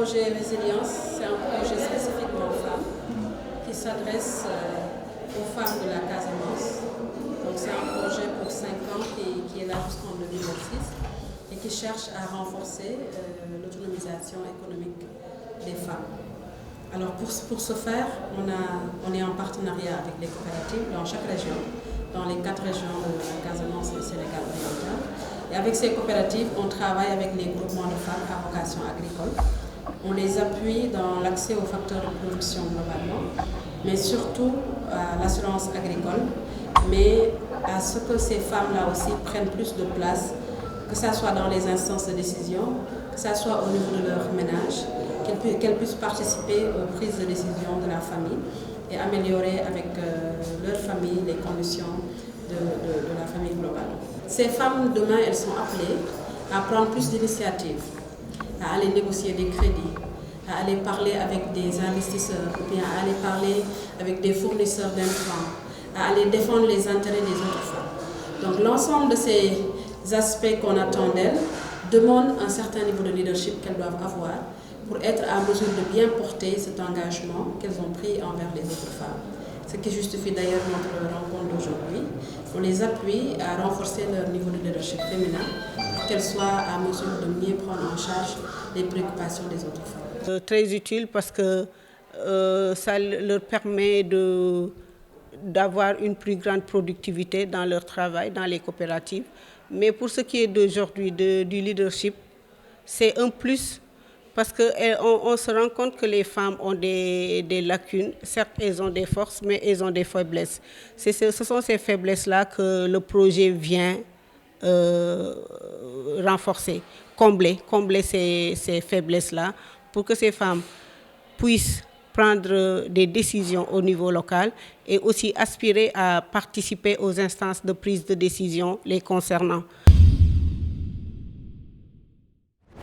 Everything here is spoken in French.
projet Résilience, c'est un projet spécifiquement femmes qui s'adresse aux femmes de la Casamance. Donc c'est un projet pour 5 ans qui est là jusqu'en 2026 et qui cherche à renforcer l'autonomisation économique des femmes. Alors pour ce faire, on est en partenariat avec les coopératives dans chaque région, dans les 4 régions de la Casamance et Sénégal oriental. Et avec ces coopératives, on travaille avec les groupements de femmes à vocation agricole. On les appuie dans l'accès aux facteurs de production globalement, mais surtout à l'assurance agricole, mais à ce que ces femmes-là aussi prennent plus de place, que ce soit dans les instances de décision, que ce soit au niveau de leur ménage, qu'elles puissent participer aux prises de décision de la famille et améliorer avec leur famille les conditions de la famille globale. Ces femmes, demain, elles sont appelées à prendre plus d'initiatives, à aller négocier des crédits, à aller parler avec des investisseurs, ou bien à aller parler avec des fournisseurs d'intrants, à aller défendre les intérêts des autres femmes. Donc l'ensemble de ces aspects qu'on attend d'elles demandent un certain niveau de leadership qu'elles doivent avoir pour être à mesure de bien porter cet engagement qu'elles ont pris envers les autres femmes. Ce qui justifie d'ailleurs notre rencontre d'aujourd'hui. On les appuie à renforcer leur niveau de leadership féminin pour qu'elles soient à mesure de mieux prendre en charge les préoccupations des autres femmes. Très utile parce que ça leur permet d'avoir une plus grande productivité dans leur travail, dans les coopératives. Mais pour ce qui est d'aujourd'hui, du leadership, c'est un plus parce qu'on se rend compte que les femmes ont des lacunes. Certes, elles ont des forces, mais elles ont des faiblesses. Ce sont ces faiblesses-là que le projet vient renforcer, combler ces faiblesses-là pour que ces femmes puissent prendre des décisions au niveau local et aussi aspirer à participer aux instances de prise de décision les concernant.